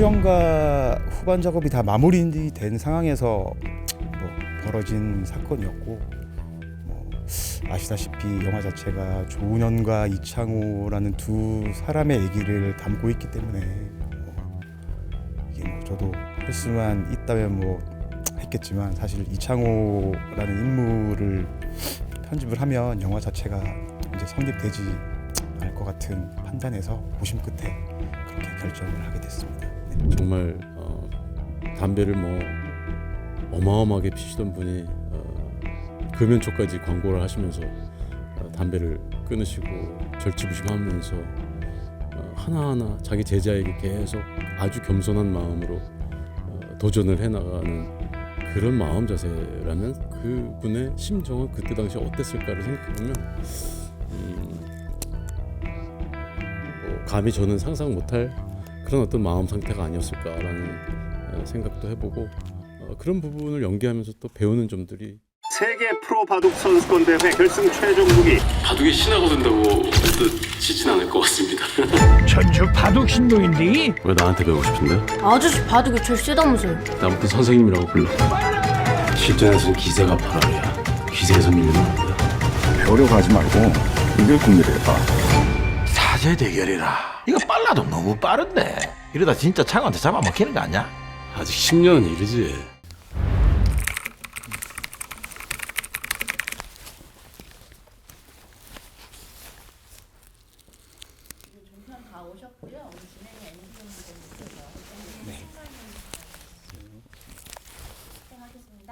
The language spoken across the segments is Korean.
촬영과 후반 작업이 다 마무리된 상황에서 벌어진 사건이었고, 아시다시피 영화 자체가 조은현과 이창호라는 두 사람의 얘기를 담고 있기 때문에 이게 저도 할 수만 있다면 했겠지만, 사실 이창호라는 인물을 편집을 하면 영화 자체가 이제 성립되지 않을 것 같은 판단에서 고심 끝에 그렇게 결정을 하게 됐습니다. 네. 정말 담배를 어마어마하게 피시던 분이 금연초까지 광고를 하시면서 담배를 끊으시고 절치부심하면서 하나하나 자기 제자에게 계속 아주 겸손한 마음으로 도전을 해나가는 그런 마음 자세라면 그분의 심정은 그때 당시 어땠을까를 생각해보면 감히 저는 상상 못할 그런 어떤 마음 상태가 아니었을까라는 생각도 해보고 그런 부분을 연기하면서 또 배우는 점들이 세계 프로 바둑 선수권 대회 결승 최종 무기 바둑이 신화가 된다고 지진 않을 것 같습니다. 전주 바둑 신동인데 왜 나한테 배우고 싶은데? 아저씨 바둑이 제일 세다면서요. 나부터 선생님이라고 불러. 실전에서는 기세가 8할이야. 기세에서 밀리면 안 돼. 배우려고 하지 말고 이길 궁리를 해봐. 사제 대결이라 이거 빨라도 너무 빠른데 이러다 진짜 창한테 잡아먹히는 거 아니야? 아직 10년은 이르지. 다 오셨고요. 오늘 진행이 엔딩 되고요. 네. 시작하겠습니다.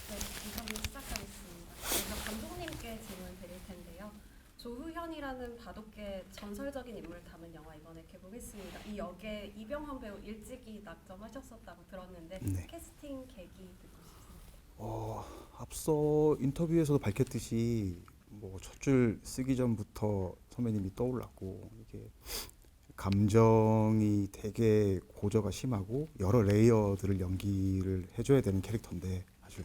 네, 인터뷰 시작하겠습니다. 먼저 감독님께 질문 드릴 텐데요. 조훈현이라는 바둑계 전설적인 인물을 담은 영화 이번에 개봉했습니다. 이 역에 이병헌 배우 일찍이 낙점하셨었다고 들었는데 네. 캐스팅 계기 듣고 싶습니다. 앞서 인터뷰에서도 밝혔듯이 첫 줄 쓰기 전부터 선배님이 떠올랐고, 이게 감정이 되게 고저가 심하고 여러 레이어들을 연기를 해줘야 되는 캐릭터인데, 사실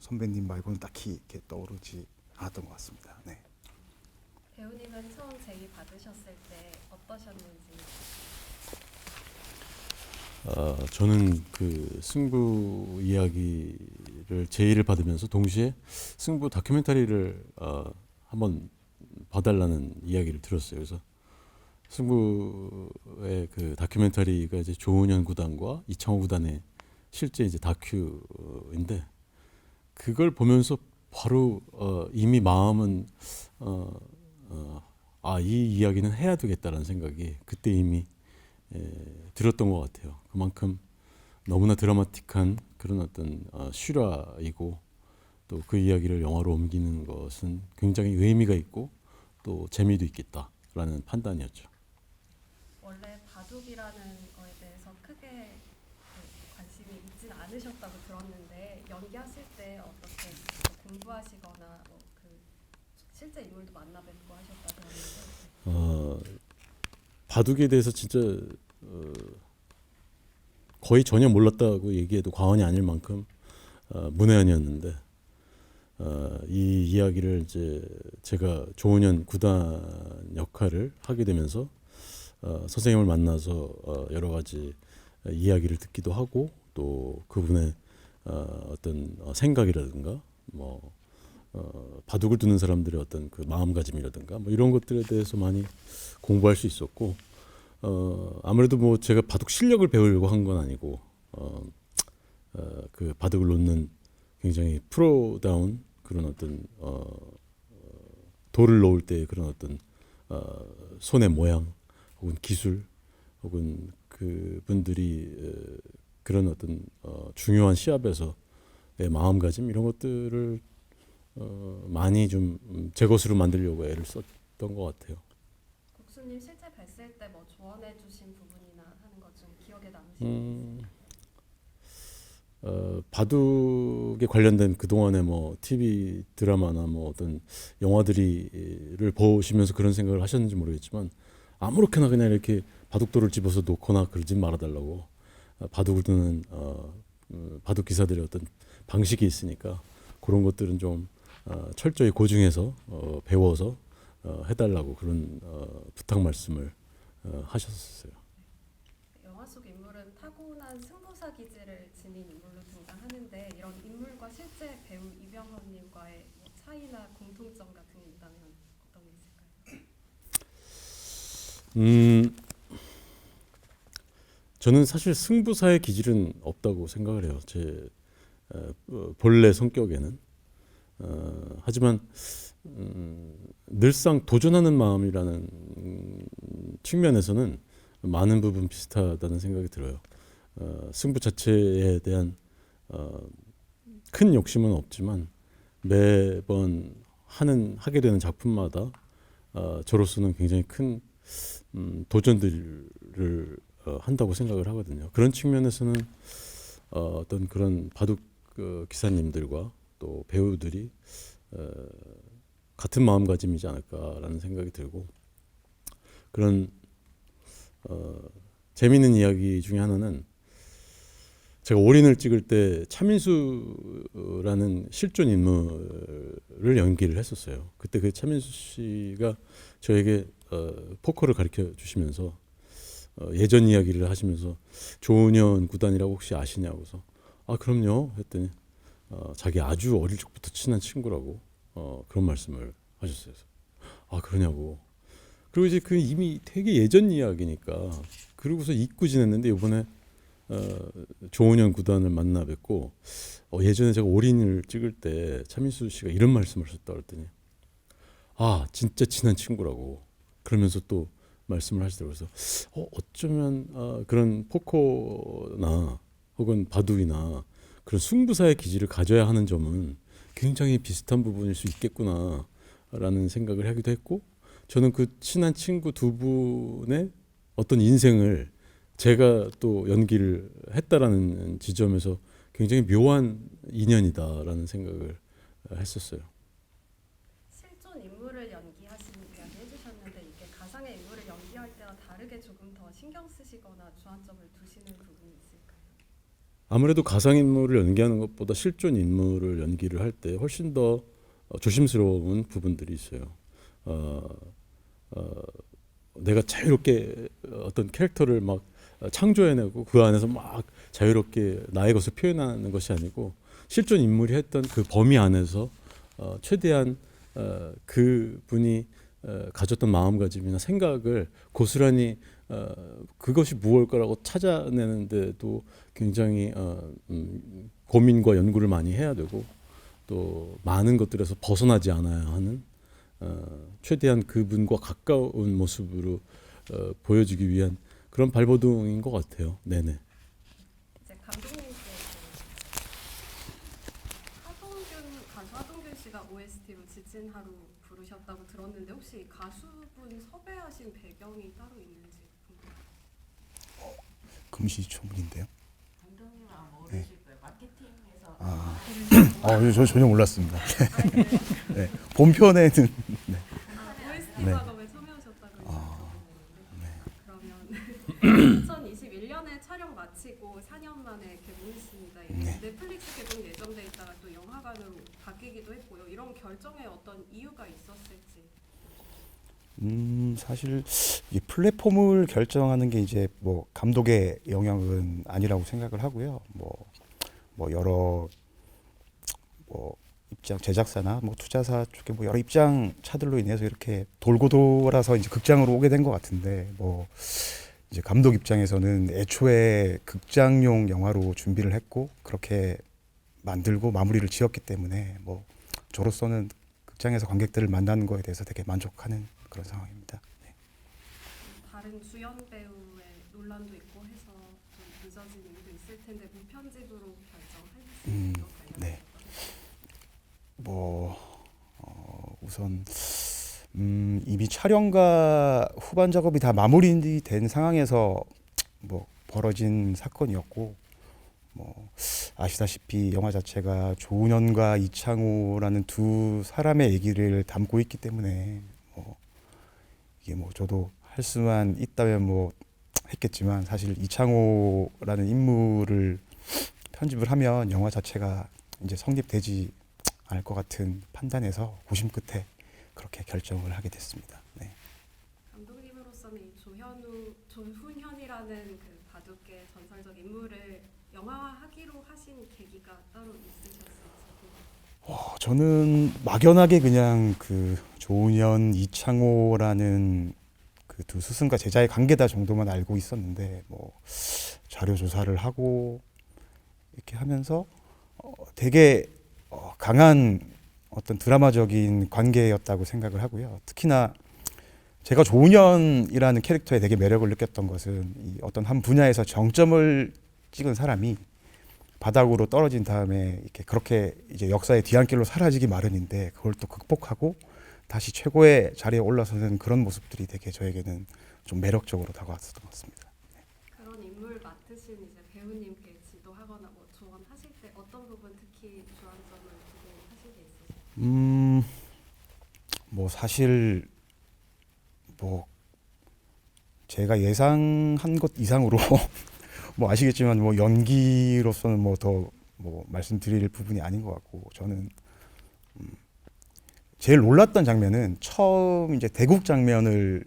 선배님 말고는 딱히 이렇게 떠오르지 않았던 것 같습니다. 네. 배우님은 처음 제의 받으셨을 때 어떠셨는지. 저는 그 승부 이야기를 제의를 받으면서 동시에 승부 다큐멘터리를 한번 봐달라는 이야기를 들었어요. 그래서 승부의 그 다큐멘터리가 이제 조은현 구단과 이창호 구단의 실제 이제 다큐인데, 그걸 보면서 바로 이미 마음은 이 이야기는 해야 되겠다라는 생각이 그때 이미 들었던 것 같아요. 그만큼 너무나 드라마틱한 그런 어떤 실화이고, 또 그 이야기를 영화로 옮기는 것은 굉장히 의미가 있고 또 재미도 있겠다라는 판단이었죠. 원래 바둑이라는 거에 대해서 크게 관심이 있진 않으셨다고 들었는데, 연기하실 때 어떻게 공부하시거나 실제 인물도 만나 뵙고 하셨다고 하는데. 바둑에 대해서 진짜 거의 전혀 몰랐다고 얘기해도 과언이 아닐 만큼 문외한이었는데, 이 이야기를 이제 제가 조은현 구단 역할을 하게 되면서 선생님을 만나서 여러 가지 이야기를 듣기도 하고, 또 그분의 어떤 생각이라든가 바둑을 두는 사람들의 어떤 그 마음가짐이라든가 이런 것들에 대해서 많이 공부할 수 있었고, 아무래도 제가 바둑 실력을 배우려고 한 건 아니고 그 바둑을 놓는 굉장히 프로다운 그런 어떤 돌을 놓을 때 그런 어떤 손의 모양 혹은 기술 혹은 그분들이 그런 어떤 중요한 시합에서의 마음가짐 이런 것들을 많이 좀 제 것으로 만들려고 애를 썼던 것 같아요. 국수님 실제 뵀을 때 조언해 주신 부분이나 하는 것 중 기억에 남으시는 게 있어요? 바둑에 관련된 그동안의 TV 드라마나 어떤 영화들을 보시면서 그런 생각을 하셨는지 모르겠지만, 아무렇게나 그냥 이렇게 바둑돌을 집어서 놓거나 그러지 말아달라고, 바둑을 두는 바둑 기사들의 어떤 방식이 있으니까 그런 것들은 좀 철저히 고증해서 배워서 해달라고 그런 부탁 말씀을 하셨었어요. 영화 속 인물은 타고난 승부사 기질을 지닌 인물로 등장하는데 이런 인물과 실제 배우 이병헌님과의 뭐 차이나 공통점 같은 게 있다면 어떤 게 있을까요? 저는 사실 승부사의 기질은 없다고 생각을 해요. 제 본래 성격에는. 하지만 늘상 도전하는 마음이라는 측면에서는 많은 부분 비슷하다는 생각이 들어요. 승부 자체에 대한 큰 욕심은 없지만 매번 하게 되는 작품마다 저로서는 굉장히 큰 도전들을 한다고 생각을 하거든요. 그런 측면에서는 어떤 그런 바둑 기사님들과 또 배우들이 같은 마음가짐이지 않을까라는 생각이 들고, 그런 재미있는 이야기 중에 하나는 제가 올인을 찍을 때 차민수라는 실존 인물을 연기를 했었어요. 그때 그 차민수 씨가 저에게 포커를 가르쳐 주시면서 예전 이야기를 하시면서 조은현 구단이라고 혹시 아시냐고서 아 그럼요 했더니 자기 아주 어릴 적부터 친한 친구라고 그런 말씀을 하셨어요. 아 그러냐고. 그리고 이제 그 이미 되게 예전 이야기니까 그러고서 잊고 지냈는데 이번에 조은현 구단을 만나 뵙고 예전에 제가 올인을 찍을 때 차민수 씨가 이런 말씀을 하셨다 그랬더니 아 진짜 친한 친구라고 그러면서 또 말씀을 하시더라고요. 그래서 어쩌면 그런 포커나 혹은 바둑이나 그런 승부사의 기질을 가져야 하는 점은 굉장히 비슷한 부분일 수 있겠구나라는 생각을 하기도 했고, 저는 그 친한 친구 두 분의 어떤 인생을 제가 또 연기를 했다라는 지점에서 굉장히 묘한 인연이다라는 생각을 했었어요. 실존 인물을 연기하시는 이야기 해주셨는데 이게 가상의 인물을 연기할 때와 다르게 조금 더 신경 쓰시거나 주안점을 두시는 부분이 있을까요? 아무래도 가상인물을 연기하는 것보다 실존 인물을 연기를 할 때 훨씬 더 조심스러운 부분들이 있어요. 내가 자유롭게 어떤 캐릭터를 막 창조해내고 그 안에서 막 자유롭게 나의 것을 표현하는 것이 아니고 실존 인물이 했던 그 범위 안에서 최대한 그 분이 가졌던 마음가짐이나 생각을 고스란히 그것이 무엇일까라고 찾아내는데도 굉장히 고민과 연구를 많이 해야 되고 또 많은 것들에서 벗어나지 않아야 하는 최대한 그분과 가까운 모습으로 보여주기 위한 그런 발버둥인 것 같아요. 네네. 이제 감독님께 가수 하동균 씨가 OST로 지친 하루 부르셨다고 들었는데 혹시 가수분 섭외하신 배경이 따로 있는지 궁금해요. 금시초문인데요. 감독님은 아마 모르실 거예요. 마케팅에서 저 전혀 몰랐습니다. 네. 본편에는 OST 네. 작업에 참여하셨다고 그러면 2021년에 촬영 마치고 4년 만에 개봉했습니다. 네. 넷플릭스 개봉 예정돼 있다가 또 영화관으로 바뀌기도 했고요. 이런 결정에 어떤 이유가 있었을지. 사실 이 플랫폼을 결정하는 게 이제 뭐 감독의 영역은 아니라고 생각을 하고요. 뭐 여러 뭐 입장 제작사나 뭐 투자사 쪽에 뭐 여러 입장 차들로 인해서 이렇게 돌고 돌아서 이제 극장으로 오게 된 것 같은데 뭐 이제 감독 입장에서는 애초에 극장용 영화로 준비를 했고 그렇게 만들고 마무리를 지었기 때문에 뭐 저로서는 극장에서 관객들을 만나는 거에 대해서 되게 만족하는 그런 상황입니다. 네. 다른 주연 배우의 논란도 있고 해서 좀 늦어진 이유도 있을 텐데 무편집으로 결정하셨습니다. 네. 우선 이미 촬영과 후반 작업이 다 마무리된 상황에서 뭐 벌어진 사건이었고 뭐 아시다시피 영화 자체가 조은현과 이창호라는 두 사람의 얘기를 담고 있기 때문에 이게 뭐 저도 할 수만 있다면 뭐 했겠지만 사실 이창호라는 인물을 편집을 하면 영화 자체가 이제 성립되지 않을 것 같은 판단에서 고심 끝에 그렇게 결정을 하게 됐습니다. 네. 감독님으로서는 이 조현우 조훈현이라는 그 바둑계 전설적 인물을 영화화하기로 하신 계기가 따로 있으셨을지 궁금해요. 저는 막연하게 그냥 그 조은현, 이창호라는 그 두 스승과 제자의 관계다 정도만 알고 있었는데 뭐 자료 조사를 하고 이렇게 하면서 되게 강한 어떤 드라마적인 관계였다고 생각을 하고요. 특히나 제가 조은현이라는 캐릭터에 되게 매력을 느꼈던 것은 이 어떤 한 분야에서 정점을 찍은 사람이 바닥으로 떨어진 다음에 이렇게 그렇게 이제 역사의 뒤안길로 사라지기 마련인데 그걸 또 극복하고 다시 최고의 자리에 올라서는 그런 모습들이 되게 저에게는 좀 매력적으로 다가왔었던 것 같습니다. 그런 인물 맡으신 이제 배우님께 지도하거나 뭐 조언하실 때 어떤 부분 특히 주안점을 두고 하신 게 있으세요? 뭐 사실 뭐 제가 예상한 것 이상으로 뭐 아시겠지만 뭐 연기로서는 뭐 더 뭐 말씀드릴 부분이 아닌 것 같고 저는 제일 놀랐던 장면은 처음 이제 대국 장면을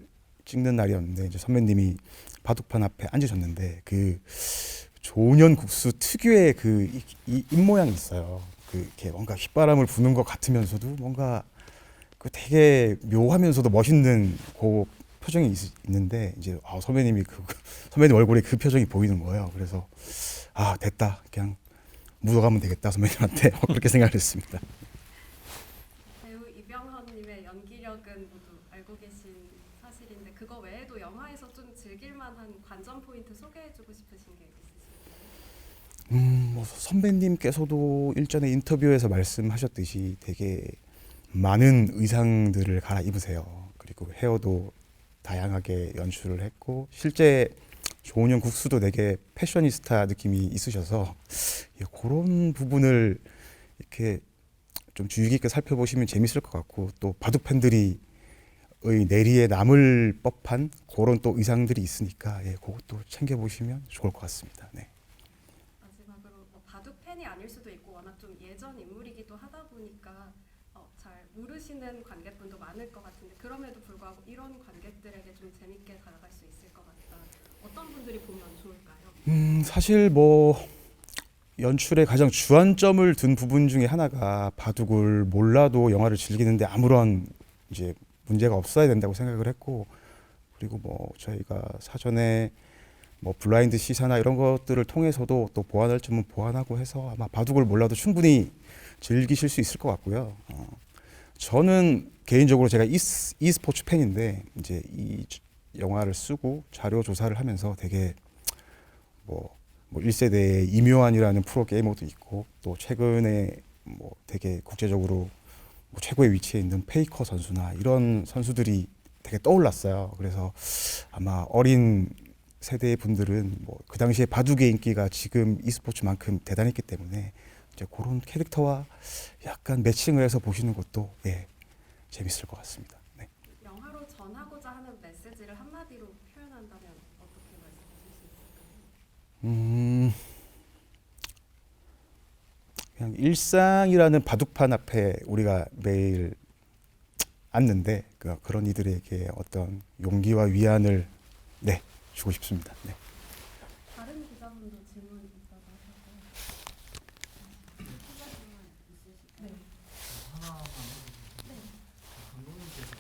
찍는 날이었는데 이제 선배님이 바둑판 앞에 앉으셨는데 그 조은현 국수 특유의 그 입 모양이 있어요. 그 이렇게 뭔가 휘바람을 부는 것 같으면서도 뭔가 그 되게 묘하면서도 멋있는 그 표정이 있는데 이제 선배님이 선배님 얼굴에 그 표정이 보이는 거예요. 그래서 됐다 그냥 묻어가면 되겠다 선배님한테 그렇게 생각을 했습니다. 배우 이병헌님의 연기력은 모두 알고 계신 사실인데 그거 외에도 영화에서 좀 즐길만한 관전 포인트 소개해주고 싶으신 게 있으실까요? 뭐 선배님께서도 일전에 인터뷰에서 말씀하셨듯이 되게 많은 의상들을 갈아입으세요. 그리고 헤어도 다양하게 연출을 했고 실제 조은현 국수도 되게 패셔니스타 느낌이 있으셔서 그런 부분을 이렇게 좀 주의 깊게 살펴보시면 재밌을 것 같고 또 바둑 팬들이 내리에 남을 법한 그런 또 의상들이 있으니까 그것도 챙겨보시면 좋을 것 같습니다. 네. 마지막으로 뭐 바둑 팬이 아닐 수도 있고 워낙 좀 예전 인물이기도 하다 보니까 잘 모르시는 관객분도 많을 것 같은데 그럼에도 불구하고 이런 관객들에게 좀 재밌게 다가갈 수 있을 것 같다. 어떤 분들이 보면 좋을까요? 사실 뭐 연출에 가장 주안점을 둔 부분 중에 하나가 바둑을 몰라도 영화를 즐기는데 아무런 이제 문제가 없어야 된다고 생각을 했고 그리고 뭐 저희가 사전에 뭐 블라인드 시사나 이런 것들을 통해서도 또 보완할 점은 보완하고 해서 아마 바둑을 몰라도 충분히 즐기실 수 있을 것 같고요. 저는 개인적으로 제가 e스포츠 팬인데 이제 이 영화를 쓰고 자료 조사를 하면서 되게 뭐 1세대의 이묘한이라는 프로게이머도 있고 또 최근에 뭐 되게 국제적으로 뭐 최고의 위치에 있는 페이커 선수나 이런 선수들이 되게 떠올랐어요. 그래서 아마 어린 세대의 분들은 뭐 그 당시에 바둑의 인기가 지금 e스포츠만큼 대단했기 때문에 이제 그런 캐릭터와 약간 매칭을 해서 보시는 것도 재밌을 것 같습니다. 네. 영화로 전하고자 하는 메시지를 한마디로 표현한다면 어떻게 말씀하실 수 있을까요? 그냥 일상이라는 바둑판 앞에 우리가 매일 앉는데 그런 이들에게 어떤 용기와 위안을 주고 싶습니다. 네. 다른 기자분도 질문 있다고 하셔서 추가 질문 있으실까요? 네. 하나만 네. 감독님께서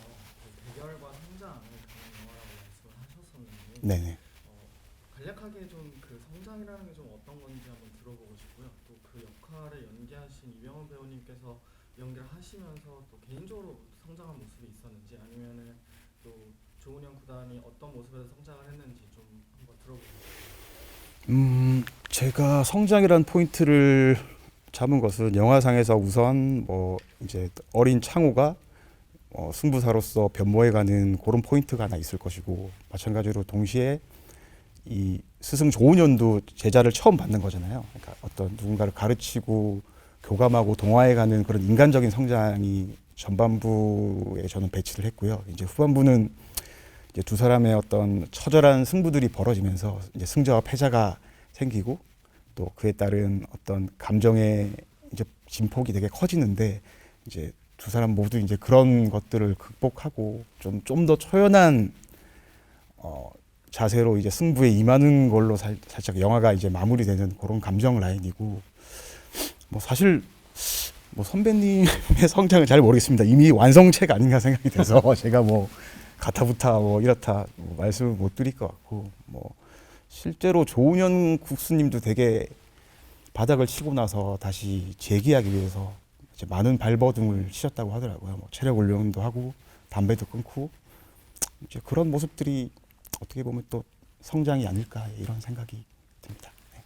대결과 성장을 다룬 영화라고 말씀을 하셨었는데 네네. 간략하게 좀 그 성장이라는 게 좀 어떤 건지 한번 들어보고 싶고요. 또 그 역할을 연기하신 이병헌 배우님께서 연기를 하시면서 또 개인적으로 성장한 모습이 있었는지 아니면은 또 조은현 구단이 어떤 모습에서 성장을 했는지 좀 한번 들어보고 싶습니다. 제가 성장이라는 포인트를 잡은 것은 영화상에서 우선 뭐 이제 어린 창호가 승부사로서 변모해가는 그런 포인트가 하나 있을 것이고 마찬가지로 동시에 이 스승 조은현도 제자를 처음 받는 거잖아요. 그러니까 어떤 누군가를 가르치고 교감하고 동화해가는 그런 인간적인 성장이 전반부에 저는 배치를 했고요. 이제 후반부는 이제 두 사람의 어떤 처절한 승부들이 벌어지면서 이제 승자와 패자가 생기고 또 그에 따른 어떤 감정의 이제 진폭이 되게 커지는데 이제 두 사람 모두 이제 그런 것들을 극복하고 좀 더 초연한 자세로 이제 승부에 임하는 걸로 살짝 영화가 이제 마무리되는 그런 감정 라인이고 뭐 사실 뭐 선배님의 성장은 잘 모르겠습니다. 이미 완성체가 아닌가 생각이 돼서 제가 뭐 가타부타 뭐 이렇다 뭐 말씀을 못 드릴 것 같고 뭐 실제로 조은현 국수님도 되게 바닥을 치고 나서 다시 재기하기 위해서 이제 많은 발버둥을 치셨다고 하더라고요. 뭐 체력 훈련도 하고 담배도 끊고 이제 그런 모습들이 어떻게 보면 또 성장이 아닐까 이런 생각이 듭니다. 네.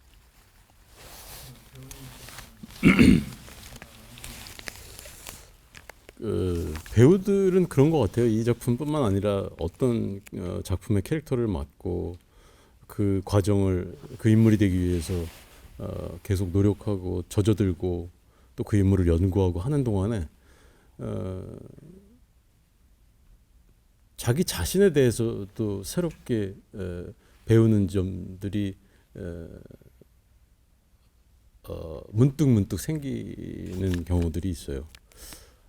배우들은 그런 것 같아요. 이 작품뿐만 아니라 어떤 작품의 캐릭터를 맡고 그 과정을 그 인물이 되기 위해서 계속 노력하고 젖어들고 또 그 인물을 연구하고 하는 동안에 자기 자신에 대해서도 새롭게 배우는 점들이 문득 생기는 경우들이 있어요.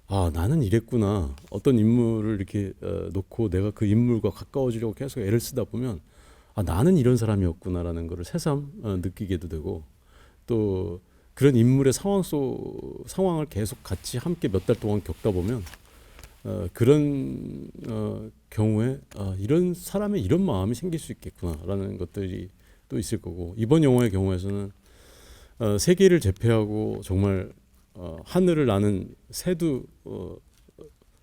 아, 나는 이랬구나. 어떤 인물을 이렇게 놓고 내가 그 인물과 가까워지려고 계속 애를 쓰다 보면 아, 나는 이런 사람이었구나라는 것을 새삼 느끼게도 되고 또 그런 인물의 상황을 계속 같이 함께 몇 달 동안 겪다 보면 그런 경우에 이런 사람의 이런 마음이 생길 수 있겠구나라는 것들이 또 있을 거고 이번 영화의 경우에서는 세계를 제패하고 정말 하늘을 나는 새도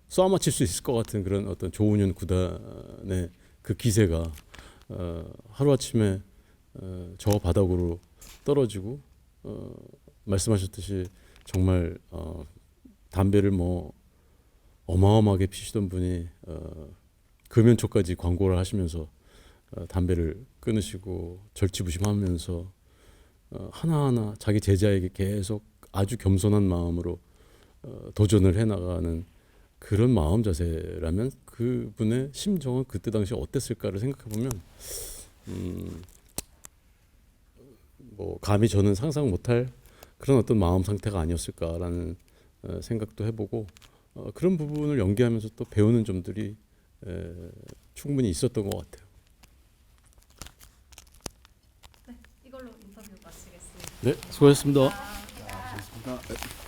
쏘아맞힐 수 있을 것 같은 그런 어떤 조은현 구단의 그 기세가 하루아침에 저 바닥으로 떨어지고 말씀하셨듯이 정말 담배를 뭐 어마어마하게 피시던 분이 금연초까지 광고를 하시면서 담배를 끊으시고 절치부심하면서 하나하나 자기 제자에게 계속 아주 겸손한 마음으로 도전을 해나가는 그런 마음 자세라면 그분의 심정은 그때 당시 어땠을까를 생각해보면 뭐 감히 저는 상상 못할 그런 어떤 마음 상태가 아니었을까라는 생각도 해보고 그런 부분을 연기하면서 또 배우는 점들이 충분히 있었던 것 같아요. 네, 이걸로 인터뷰 마치겠습니다. 네, 수고하셨습니다. 아. 그렇습니다.